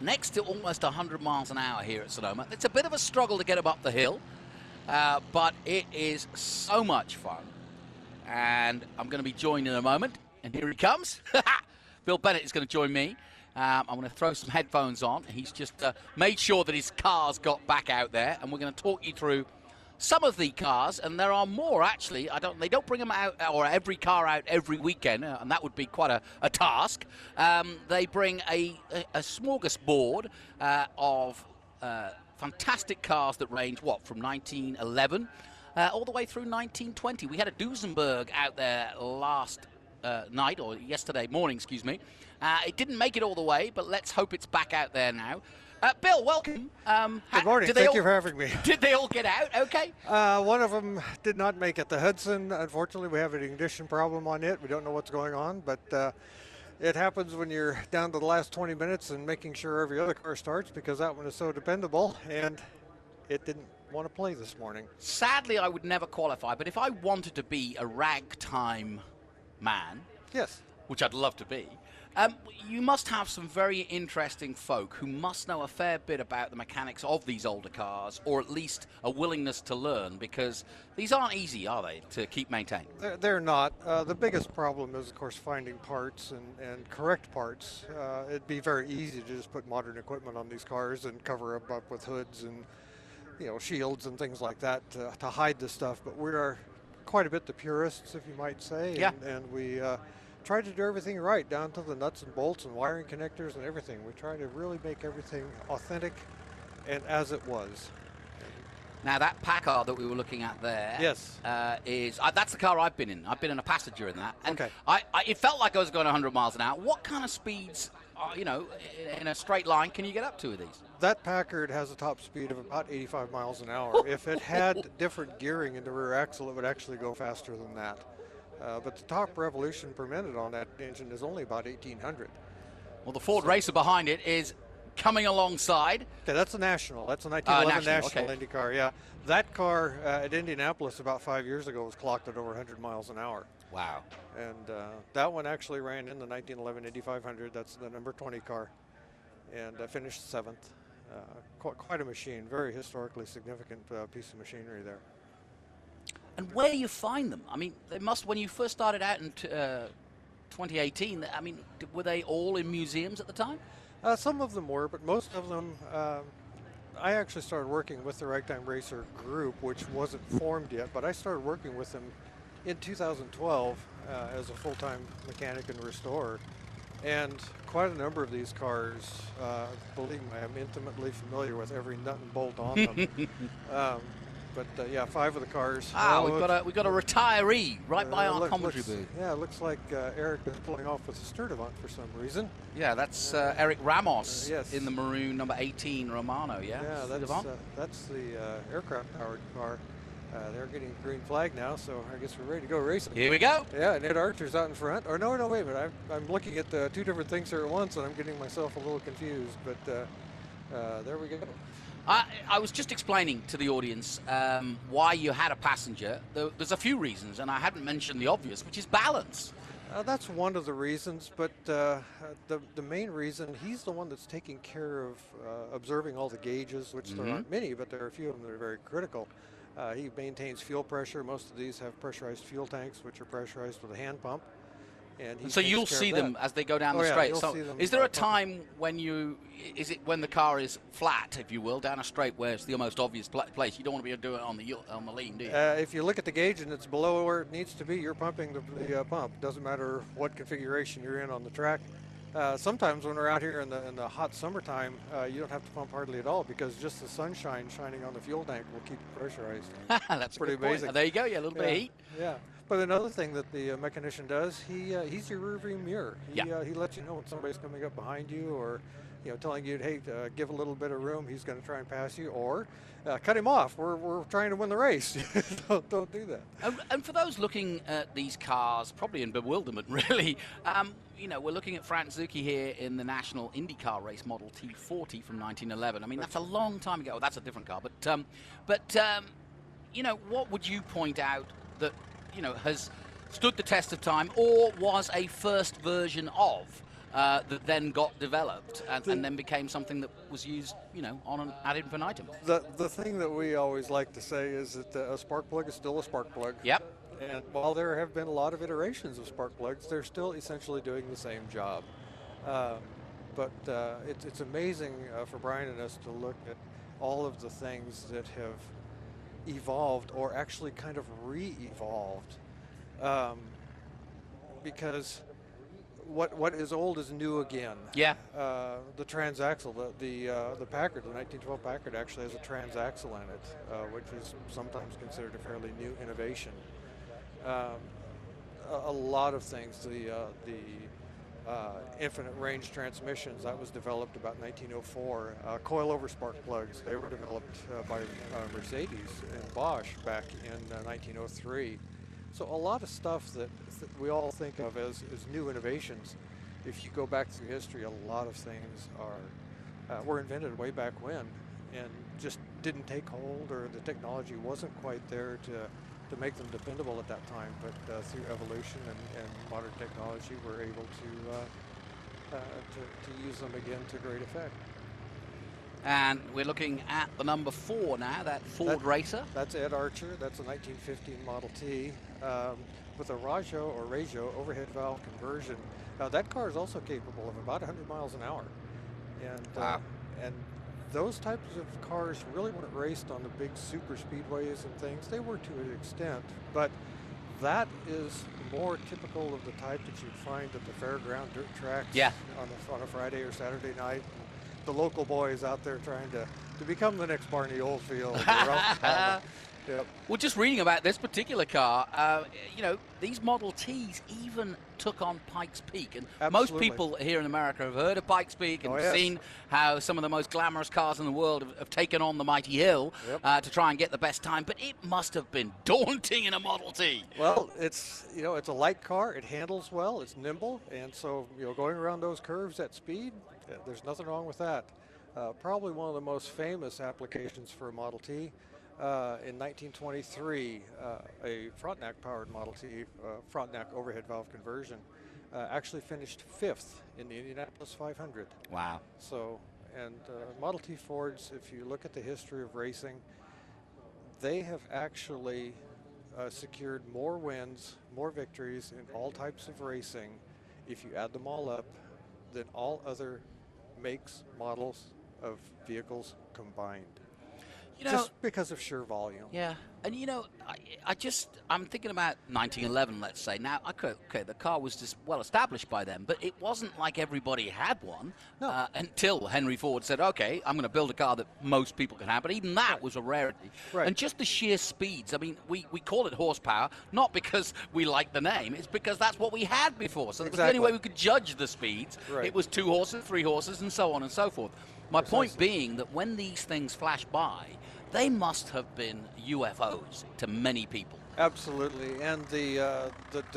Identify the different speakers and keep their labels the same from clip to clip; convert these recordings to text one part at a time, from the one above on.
Speaker 1: next to almost 100 miles an hour here at Sonoma. It's a bit of a struggle to get him up the hill, but it is so much fun. And I'm going to be joined in a moment, and here he comes. Bill Bennett is going to join me. I'm going to throw some headphones on. He's just made sure that his car's got back out there, and we're going to talk you through some of the cars, and there are more actually. They don't bring them out, or every car out every weekend, and that would be quite a task. They bring a smorgasbord of fantastic cars that range from 1911 all the way through 1920. We had a Duesenberg out there last night, or yesterday morning, excuse me. It didn't make it all the way, but let's hope it's back out there now. Bill, welcome.
Speaker 2: Good morning. Thank you for having me.
Speaker 1: Did they all get out okay?
Speaker 2: One of them did not make it. The Hudson, unfortunately, we have an ignition problem on it. We don't know what's going on, but it happens when you're down to the last 20 minutes and making sure every other car starts, because that one is so dependable, and it didn't want to play this morning.
Speaker 1: Sadly, I would never qualify, but if I wanted to be a ragtime man,
Speaker 2: yes,
Speaker 1: which I'd love to be, you must have some very interesting folk who must know a fair bit about the mechanics of these older cars, or at least a willingness to learn, because these aren't easy, are they, to keep maintained?
Speaker 2: They're not. The biggest problem is, of course, finding parts and correct parts. It'd be very easy to just put modern equipment on these cars and cover them up with hoods and shields and things like that to hide this stuff, but we are quite a bit the purists, if you might say,
Speaker 1: yeah.
Speaker 2: and we try to do everything right, down to the nuts and bolts and wiring connectors and everything. We try to really make everything authentic and as it was.
Speaker 1: Now that Packard that we were looking at there,
Speaker 2: yes,
Speaker 1: is that's the car I've been in. I've been in a passenger in that, and
Speaker 2: okay.
Speaker 1: It felt like I was going 100 miles an hour. What kind of speeds, in a straight line, can you get up to with these?
Speaker 2: That Packard has a top speed of about 85 miles an hour. If it had different gearing in the rear axle, it would actually go faster than that. But the top revolution per minute on that engine is only about 1,800.
Speaker 1: Well, the Ford Racer behind it is coming alongside.
Speaker 2: Okay, that's a National. That's a 1911 National
Speaker 1: okay.
Speaker 2: Indy car, yeah. That car at Indianapolis about 5 years ago was clocked at over 100 miles an hour.
Speaker 1: Wow.
Speaker 2: And that one actually ran in the 1911 Indy 500. That's the number 20 car. And finished 7th. Quite a machine. Very historically significant piece of machinery there.
Speaker 1: And where do you find them? I mean, they must, when you first started out in 2018, I mean, were they all in museums at the time?
Speaker 2: Some of them were, but most of them, I actually started working with the Ragtime Racer group, which wasn't formed yet, but I started working with them in 2012 as a full-time mechanic and restorer. And quite a number of these cars, believe me, I'm intimately familiar with every nut and bolt on them. But yeah, 5 of the cars.
Speaker 1: We've got a retiree right by our commentary booth.
Speaker 2: Yeah, it looks like Eric is pulling off with a Sturdivant for some reason.
Speaker 1: Yeah, that's Eric Ramos
Speaker 2: yes.
Speaker 1: in the maroon number 18 Romano. Yeah,
Speaker 2: that's the aircraft-powered car. They're getting green flag now, so I guess we're ready to go racing.
Speaker 1: Here we go.
Speaker 2: Yeah, Ned Archer's out in front. Or no, wait a minute. I'm looking at 2 different things here at once, and I'm getting myself a little confused. But there we go.
Speaker 1: I was just explaining to the audience why you had a passenger. There's a few reasons, and I hadn't mentioned the obvious, which is balance.
Speaker 2: That's one of the reasons, but the main reason, he's the one that's taking care of observing all the gauges, which there aren't many, but there are a few of them that are very critical. He maintains fuel pressure. Most of these have pressurized fuel tanks, which are pressurized with a hand pump. And
Speaker 1: so you'll see them as they go down the straight. So is there a time when when the car is flat, if you will, down a straight where it's the most obvious place? You don't want to be doing it on the lean, do you?
Speaker 2: If you look at the gauge and it's below where it needs to be, you're pumping the pump. Doesn't matter what configuration you're in on the track. Sometimes when we're out here in the hot summertime, you don't have to pump hardly at all, because just the sunshine shining on the fuel tank will keep it pressurized.
Speaker 1: That's
Speaker 2: pretty amazing.
Speaker 1: There you go. Yeah, a little bit of heat.
Speaker 2: Yeah. But another thing that the mechanician does, he's your rearview mirror. He lets you know when somebody's coming up behind you, or telling you, hey, give a little bit of room. He's going to try and pass you, or cut him off. We're trying to win the race. don't do that.
Speaker 1: And for those looking at these cars, probably in bewilderment, really, we're looking at Frank Zucchi here in the National IndyCar race model T40 from 1911. I mean, that's a long time ago. That's a different car, but what would you point out that has stood the test of time, or was a first version of that then got developed and then became something that was used, on an ad infinitum.
Speaker 2: The thing that we always like to say is that a spark plug is still a spark plug.
Speaker 1: Yep.
Speaker 2: And while there have been a lot of iterations of spark plugs, they're still essentially doing the same job. But it's amazing for Brian and us to look at all of the things that have evolved or actually kind of re-evolved. Because what is old is new again.
Speaker 1: Yeah.
Speaker 2: The transaxle, the Packard, the 1912 Packard actually has a transaxle in it, which is sometimes considered a fairly new innovation. A lot of things, the infinite range transmissions, that was developed about 1904. Coilover spark plugs, they were developed by Mercedes and Bosch back in 1903. So a lot of stuff that we all think of as new innovations, if you go back through history, a lot of things were invented way back when and just didn't take hold, or the technology wasn't quite there to make them dependable at that time. But through evolution and modern technology, we're able to use them again to great effect.
Speaker 1: And we're looking at the number 4 now, that Ford Racer.
Speaker 2: That's Ed Archer. That's a 1915 Model T with a Ragio overhead valve conversion. Now that car is also capable of about 100 miles an hour. And,
Speaker 1: wow.
Speaker 2: And those types of cars really weren't raced on the big super speedways and things. They were to an extent, but that is more typical of the type that you'd find at the fairground dirt tracks on a Friday or Saturday night. The local boys out there trying to become the next Barney Oldfield. Yep.
Speaker 1: Well, just reading about this particular car, these Model Ts even took on Pikes Peak. And
Speaker 2: Absolutely.
Speaker 1: Most people here in America have heard of Pikes Peak and seen how some of the most glamorous cars in the world have taken on the mighty hill to try and get the best time. But it must have been daunting in a Model T.
Speaker 2: Well, it's a light car. It handles well. It's nimble. And so, going around those curves at speed, there's nothing wrong with that. Probably one of the most famous applications for a Model T. In 1923, a Frontenac-powered Model T, Frontenac overhead valve conversion, actually finished 5th in the Indianapolis 500.
Speaker 1: Wow.
Speaker 2: So, and Model T Fords, if you look at the history of racing, they have actually secured more wins, more victories in all types of racing, if you add them all up, than all other makes, models of vehicles combined. Just because of sheer volume.
Speaker 1: Yeah, and I'm thinking about 1911, let's say. Now, okay, the car was just well established by then, but it wasn't like everybody had one until Henry Ford said, okay, I'm going to build a car that most people can have, but even that was a rarity.
Speaker 2: Right.
Speaker 1: And just the sheer speeds, I mean, we call it horsepower, not because we like the name, it's because that's what we had before. So it was the only way we could judge the speeds.
Speaker 2: Right.
Speaker 1: It was 2 horses, 3 horses, and so on and so forth. My point being that when these things flash by, they must have been UFOs to many people.
Speaker 2: Absolutely, and the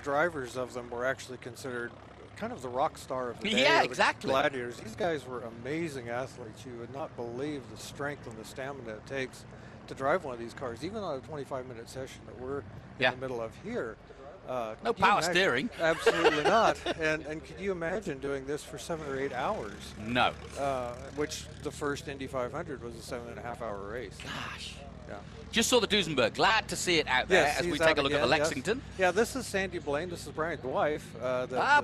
Speaker 2: drivers of them were actually considered kind of the rock star of the day.
Speaker 1: Yeah, exactly.
Speaker 2: The gladiators. These guys were amazing athletes. You would not believe the strength and the stamina it takes to drive one of these cars, even on a 25-minute session that we're in the middle of here.
Speaker 1: No power steering.
Speaker 2: Absolutely not. And could you imagine doing this for 7 or 8 hours?
Speaker 1: No.
Speaker 2: Which the first Indy 500 was a 7.5-hour race.
Speaker 1: Gosh.
Speaker 2: Yeah.
Speaker 1: Just saw the Duesenberg. Glad to see it out there as we take a look at the Lexington.
Speaker 2: Yes. Yeah, this is Sandy Blaine. This is Brian's wife.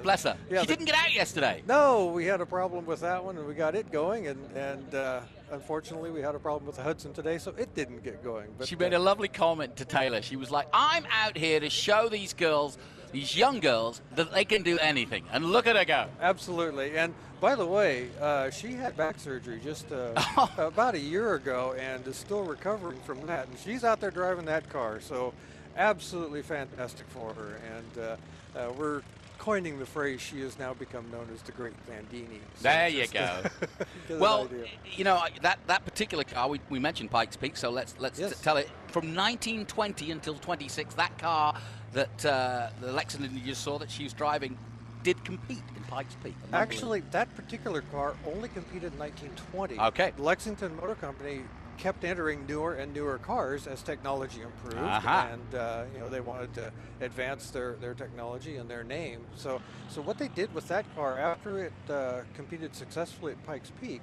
Speaker 1: Bless her. She didn't get out yesterday.
Speaker 2: No, we had a problem with that one, and we got it going, and unfortunately, we had a problem with the Hudson today, so it didn't get going. But
Speaker 1: she made a lovely comment to Taylor. She was like, I'm out here to show these girls, these young girls, that they can do anything. And look at her go.
Speaker 2: Absolutely. And by the way, she had back surgery just about a year ago and is still recovering from that. And she's out there driving that car. So absolutely fantastic for her. And we're coining the phrase, she has now become known as the Great Vandini. So
Speaker 1: there you go. Well, that particular car, we mentioned Pikes Peak, so let's tell it. From 1920 until 26, that car that the Lexington you just saw that she was driving did compete in Pikes Peak.
Speaker 2: Actually, that particular car only competed in 1920.
Speaker 1: Okay.
Speaker 2: The Lexington Motor Company kept entering newer and newer cars as technology improved, and you know, they wanted to advance their technology and their name. So what they did with that car after it competed successfully at Pikes Peak,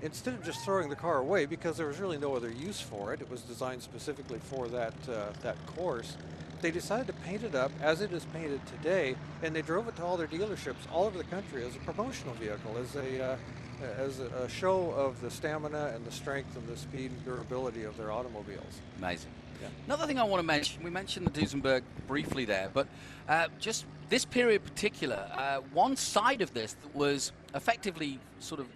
Speaker 2: instead of just throwing the car away because there was really no other use for it, it was designed specifically for that course. They decided to paint it up as it is painted today, and they drove it to all their dealerships all over the country as a promotional vehicle, as a show of the stamina and the strength and the speed and durability of their automobiles.
Speaker 1: Amazing.
Speaker 2: Yeah.
Speaker 1: Another thing I want to mention, we mentioned the Duesenberg briefly there, but just this period in particular, one side of this that was effectively sort of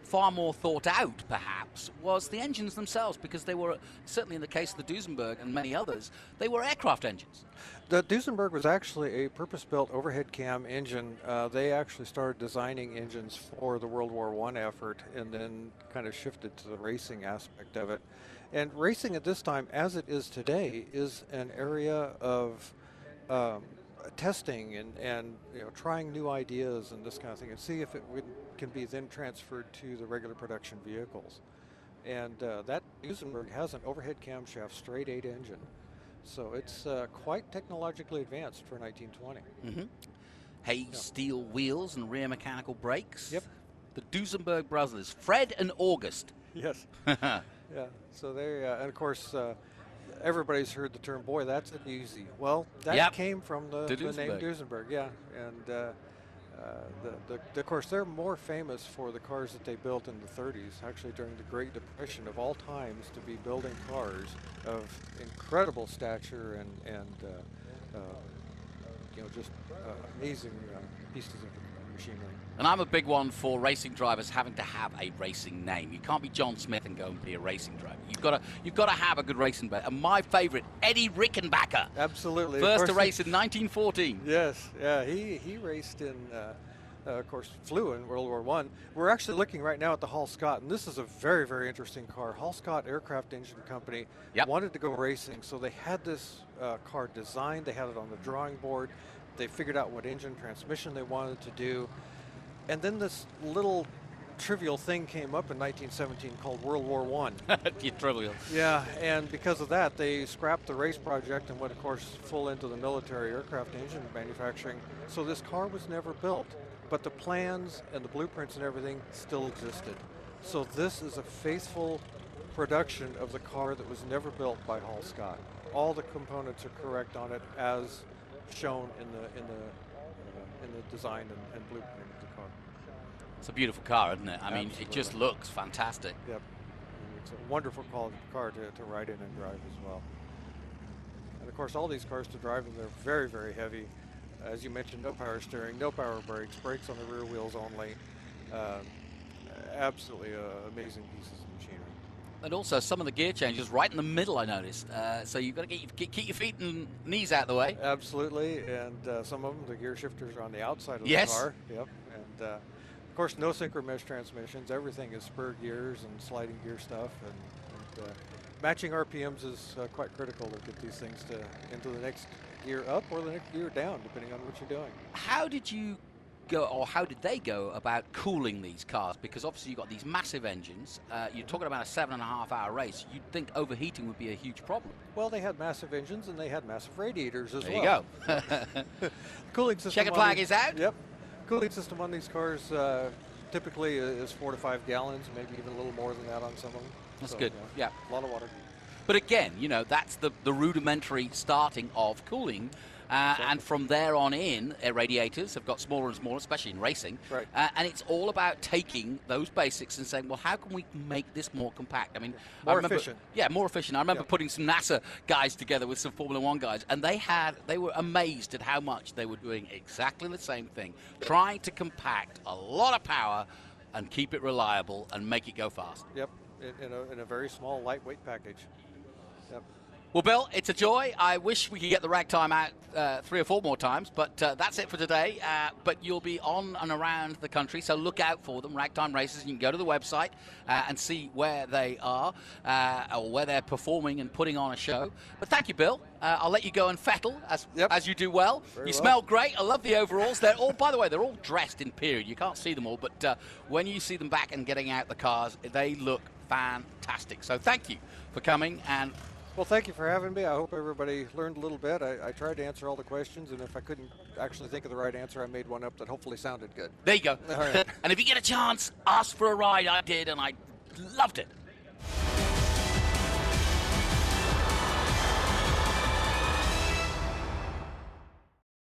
Speaker 1: far more thought out, perhaps, was the engines themselves, because they were, certainly in the case of the Duesenberg and many others, they were aircraft engines.
Speaker 2: The Duesenberg was actually a purpose-built overhead cam engine. They actually started designing engines for the World War I effort and then kind of shifted to the racing aspect of it. And racing at this time, as it is today, is an area of testing and you know, trying new ideas and this kind of thing, and see if it can be then transferred to the regular production vehicles. And that Duesenberg has an overhead camshaft straight 8 engine, so it's quite technologically advanced for 1920.
Speaker 1: Hay steel wheels and rear mechanical brakes.
Speaker 2: Yep.
Speaker 1: The Duesenberg brothers, Fred and August.
Speaker 2: Yes. Yeah. So they and of course. Everybody's heard the term, boy, that's an easy. Well, that came from the name Duesenberg, yeah. And of course, they're more famous for the cars that they built in the 30s, actually during the Great Depression of all times, to be building cars of incredible stature and you know, just amazing pieces of machinery.
Speaker 1: And I'm a big one for racing drivers having to have a racing name. You can't be John Smith and go and be a racing driver. You've got to have a good racing name. And my favorite, Eddie Rickenbacker.
Speaker 2: Absolutely.
Speaker 1: First to race in 1914.
Speaker 2: Yes, yeah, he raced in, of course, flew in World War I. We're actually looking right now at the Hall Scott, and this is a very, very interesting car. Hall Scott Aircraft Engine Company wanted to go racing, so they had this car designed. They had it on the drawing board. They figured out what engine transmission they wanted to do. And then this little trivial thing came up in 1917 called World War I.
Speaker 1: Trivial.
Speaker 2: Yeah, and because of that, they scrapped the race project and went, of course, full into the military aircraft engine manufacturing. So this car was never built, but the plans and the blueprints and everything still existed. So this is a faithful production of the car that was never built by Hall Scott. All the components are correct on it as shown in the design and blueprint of the car.
Speaker 1: It's a beautiful car, isn't it? I mean, it just looks fantastic.
Speaker 2: Yep. It's a wonderful quality car to ride in and drive as well. And of course, all these cars to drive them, they're very, very heavy. As you mentioned, no power steering, no power brakes, brakes on the rear wheels only. Absolutely amazing pieces of machinery.
Speaker 1: And also some of the gear changes right in the middle, I noticed. So you've got to keep your feet and knees out of the way.
Speaker 2: Absolutely, and some of them, the gear shifters are on the outside of the car. Yep. And of course, no synchro mesh transmissions. Everything is spur gears and sliding gear stuff. And matching RPMs is quite critical to get these things into the next gear up or the next gear down, depending on what you're doing.
Speaker 1: How did you go, or how did they go about cooling these cars? Because obviously you've got these massive engines. You're talking about a 7.5-hour race. You'd think overheating would be a huge problem.
Speaker 2: Well, they had massive engines and they had massive radiators as
Speaker 1: well. There you go.
Speaker 2: Cooling system.
Speaker 1: Checkered flag is out.
Speaker 2: Yep. Cooling system on these cars typically is 4 to 5 gallons, maybe even a little more than that on some of them.
Speaker 1: That's good. Yeah.
Speaker 2: A lot of water.
Speaker 1: But again, you know, that's the rudimentary starting of cooling. And from there on in, radiators have got smaller and smaller, especially in racing.
Speaker 2: Right.
Speaker 1: And it's all about taking those basics and saying, well, how can we make this more compact? I mean,
Speaker 2: more efficient.
Speaker 1: Yeah, more efficient. I remember putting some NASA guys together with some Formula One guys, and they were amazed at how much they were doing exactly the same thing, trying to compact a lot of power and keep it reliable and make it go fast.
Speaker 2: Yep, in a very small, lightweight package. Yep.
Speaker 1: Well, Bill, it's a joy. I wish we could get the Ragtime out 3 or 4 more times, but that's it for today. But you'll be on and around the country, so look out for them, Ragtime Racers. You can go to the website and see where they are or where they're performing and putting on a show. But thank you, Bill. I'll let you go and fettle as you do well.
Speaker 2: Very
Speaker 1: you
Speaker 2: well.
Speaker 1: smell great. I love the overalls. They're all, by the way, they're all dressed in period. You can't see them all, but when you see them back and getting out the cars, they look fantastic. So thank you for coming, and
Speaker 2: well, thank you for having me. I hope everybody learned a little bit. I tried to answer all the questions, and if I couldn't actually think of the right answer, I made one up that hopefully sounded good.
Speaker 1: there you go.
Speaker 2: All right.
Speaker 1: And if you get a chance, ask for a ride. I did, and I loved it.